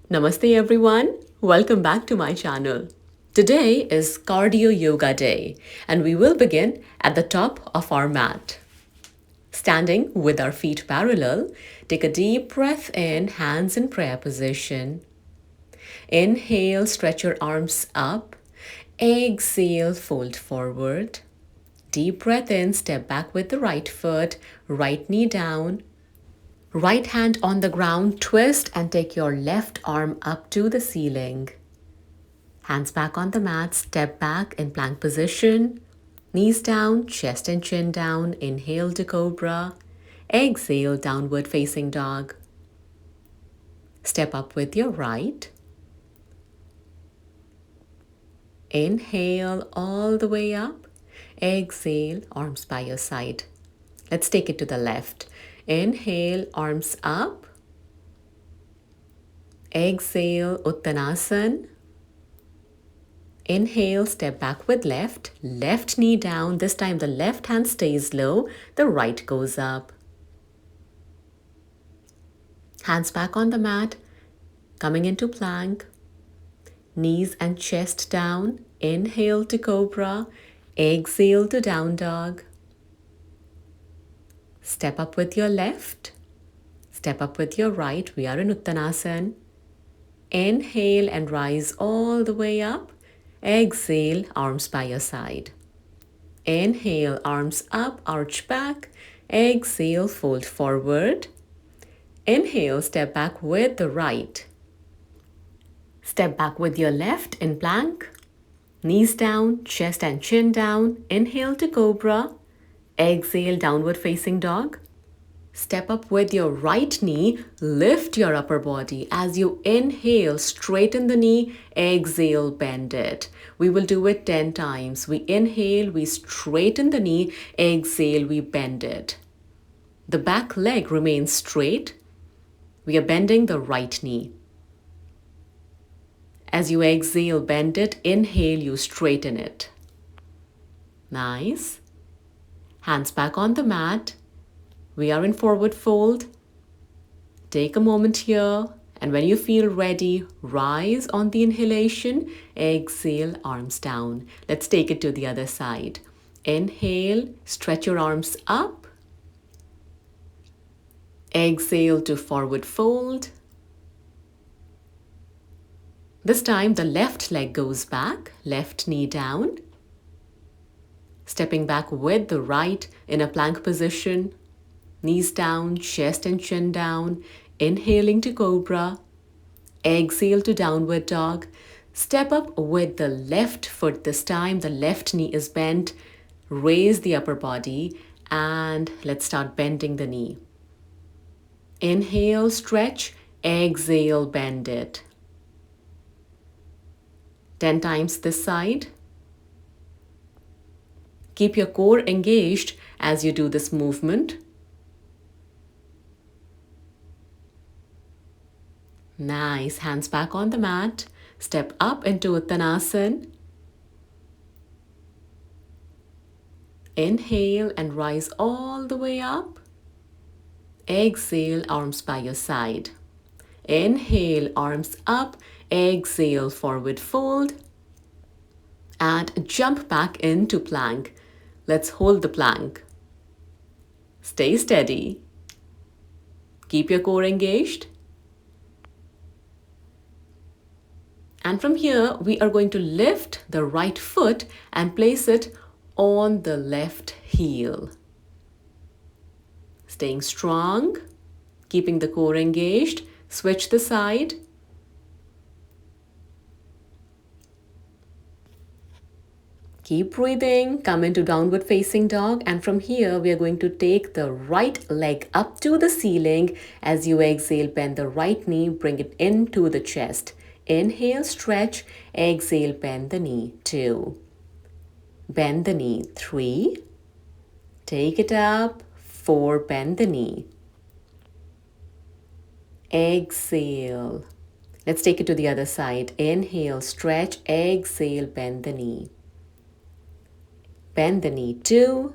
Namaste everyone, welcome back to my channel. Today is Cardio Yoga Day and we will begin at the top of our mat. Standing with our feet parallel, take a deep breath in, hands in prayer position. Inhale, stretch your arms up. Exhale, fold forward. Deep breath in, step back with the right foot, right knee down. Right hand on the ground, twist and take your left arm up to the ceiling. Hands back on the mat, step back in plank position. Knees down, chest and chin down. Inhale to cobra. Exhale, downward facing dog. Step up with your right. Inhale all the way up. Exhale, arms by your side. Let's take it to the left. Inhale, arms up. Exhale, Uttanasana. Inhale, step back with left knee down. This time the left hand stays low, the right goes up. Hands back on the mat, coming into plank. Knees and chest down. Inhale to cobra. Exhale to down dog. Step up with your left. Step up with your right. We are in Uttanasana. Inhale and rise all the way up. Exhale, arms by your side. Inhale, arms up, arch back. Exhale, fold forward. Inhale, step back with the right. Step back with your left in plank. Knees down, chest and chin down. Inhale to cobra. Exhale, downward facing dog. Step up with your right knee, lift your upper body. As you inhale, straighten the knee, exhale, bend it. We will do it 10 times. We inhale, we straighten the knee, exhale, we bend it. The back leg remains straight. We are bending the right knee. As you exhale, bend it. Inhale, you straighten it. Nice. Hands back on the mat. We are in forward fold. Take a moment here, and when you feel ready, rise on the inhalation. Exhale, arms down. Let's take it to the other side. Inhale, stretch your arms up. Exhale to forward fold. This time the left leg goes back, left knee down. Stepping back with the right in a plank position. Knees down, chest and chin down. Inhaling to cobra. Exhale to downward dog. Step up with the left foot this time. The left knee is bent. Raise the upper body and let's start bending the knee. Inhale, stretch. Exhale, bend it. 10 times this side. Keep your core engaged as you do this movement. Nice. Hands back on the mat. Step up into Uttanasana. Inhale and rise all the way up. Exhale, arms by your side. Inhale, arms up. Exhale, forward fold. And jump back into plank. Let's hold the plank. Stay steady. Keep your core engaged. And from here, we are going to lift the right foot and place it on the left heel. Staying strong, keeping the core engaged. Switch the side. Keep breathing, come into downward facing dog, and from here we are going to take the right leg up to the ceiling. As you exhale, bend the right knee, bring it into the chest. Inhale, stretch. Exhale, bend the knee. 2. Bend the knee. 3. Take it up. 4. Bend the knee. Exhale. Let's take it to the other side. Inhale, stretch. Exhale, bend the knee. Bend the knee. 2.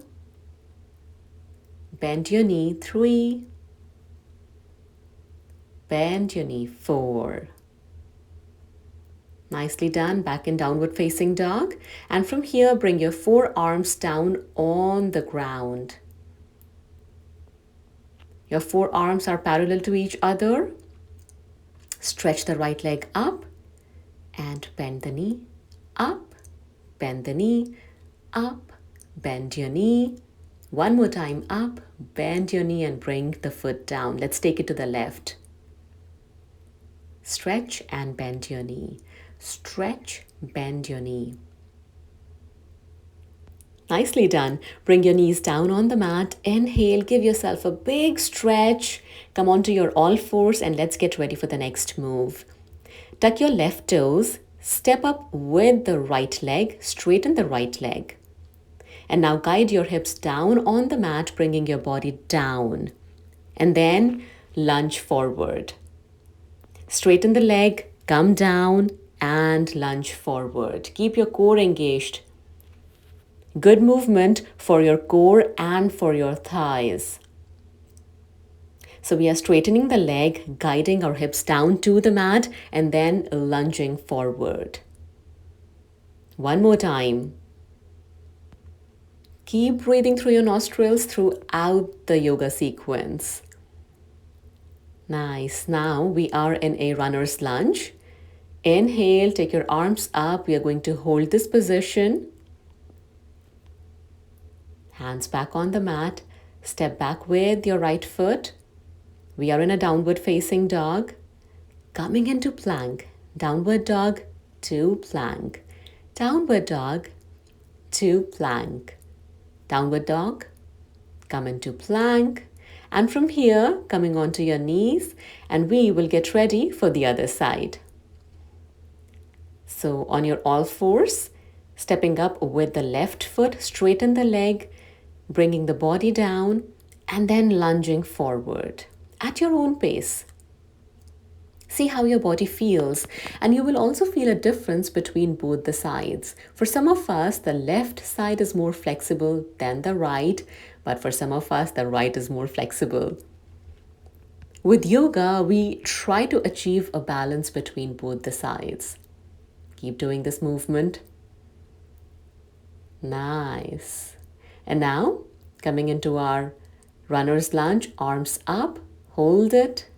Bend your knee. 3. Bend your knee. 4. Nicely done. Back in downward facing dog. And from here, bring your forearms down on the ground. Your forearms are parallel to each other. Stretch the right leg up and bend the knee. Up, bend the knee. Up, bend your knee. One more time. Up, bend your knee and bring the foot down. Let's take it to the left. Stretch and bend your knee. Stretch, bend your knee. Nicely done. Bring your knees down on the mat. Inhale, give yourself a big stretch. Come onto your all fours and let's get ready for the next move. Tuck your left toes. Step up with the right leg. Straighten the right leg. And now guide your hips down on the mat, bringing your body down. And then lunge forward. Straighten the leg, come down and lunge forward. Keep your core engaged. Good movement for your core and for your thighs. So we are straightening the leg, guiding our hips down to the mat and then lunging forward. One more time. Keep breathing through your nostrils throughout the yoga sequence. Nice. Now we are in a runner's lunge. Inhale, take your arms up. We are going to hold this position. Hands back on the mat. Step back with your right foot. We are in a downward facing dog. Coming into plank. Downward dog to plank. Downward dog to plank. Downward dog. Come into plank. And from here, coming onto your knees. And we will get ready for the other side. So on your all fours, stepping up with the left foot, straighten the leg, bringing the body down, and then lunging forward at your own pace. See how your body feels, and you will also feel a difference between both the sides. For some of us, the left side is more flexible than the right, but for some of us, the right is more flexible. With yoga, we try to achieve a balance between both the sides. Keep doing this movement. Nice. And now, coming into our runner's lunge, arms up, hold it.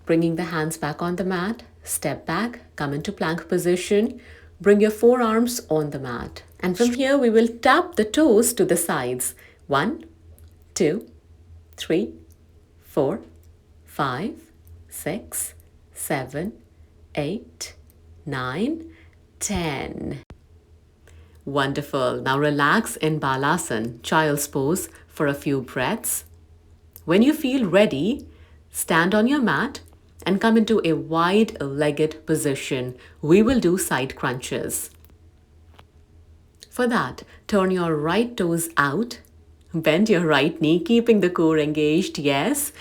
Bringing the hands back on the mat, step back, come into plank position, bring your forearms on the mat. And from here, we will tap the toes to the sides. 1, 2, 3, 4, 5, 6, 7, 8, 9, 10. Wonderful. Now relax in Balasana, child's pose, for a few breaths. When you feel ready, stand on your mat and come into a wide-legged position. We will do side crunches. For that, turn your right toes out, bend your right knee, keeping the core engaged, yes.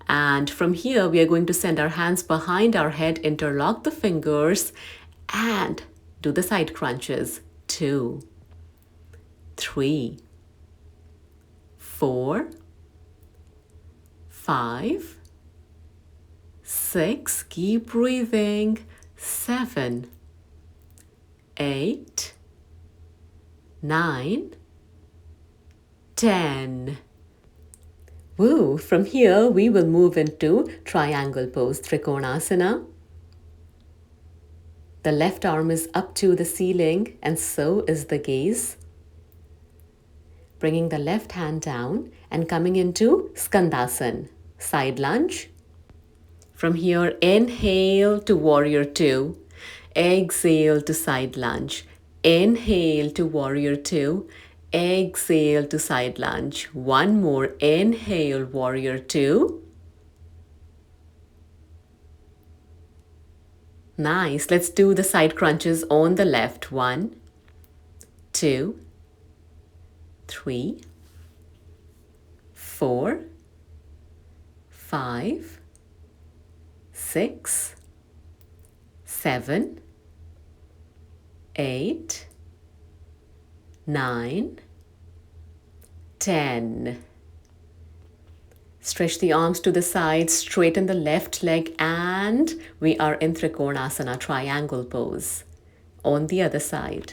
And from here, we are going to send our hands behind our head, interlock the fingers, and do the side crunches. 2, 3, 4, 5, 6, keep breathing, 7, 8, 9, 10. Woo! From here, we will move into triangle pose, Trikonasana. The left arm is up to the ceiling and so is the gaze. Bringing the left hand down and coming into Skandasana, side lunge. From here, inhale to warrior 2. Exhale to side lunge. Inhale to warrior 2. Exhale to side lunge. One more. Inhale, warrior 2. Nice. Let's do the side crunches on the left. 1, 2, 3, 4, 5, 6, 7, 8, 9, 10. Stretch the arms to the side, straighten the left leg, and we are in Trikonasana, triangle pose. On the other side.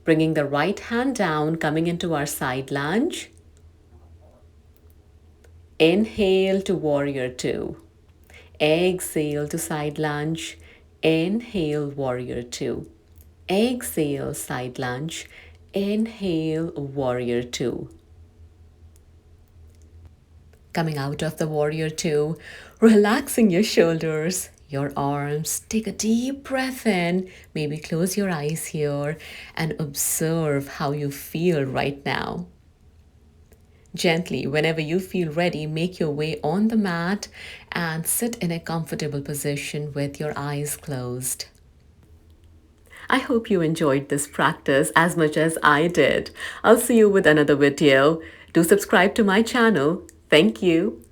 Bringing the right hand down, coming into our side lunge. Inhale to warrior two. Exhale to side lunge. Inhale, warrior two. Exhale, side lunge. Inhale, warrior two. Coming out of the warrior two, relaxing your shoulders, your arms. Take a deep breath in. Maybe close your eyes here and observe how you feel right now. Gently, whenever you feel ready, make your way on the mat and sit in a comfortable position with your eyes closed. I hope you enjoyed this practice as much as I did. I'll see you with another video. Do subscribe to my channel. Thank you.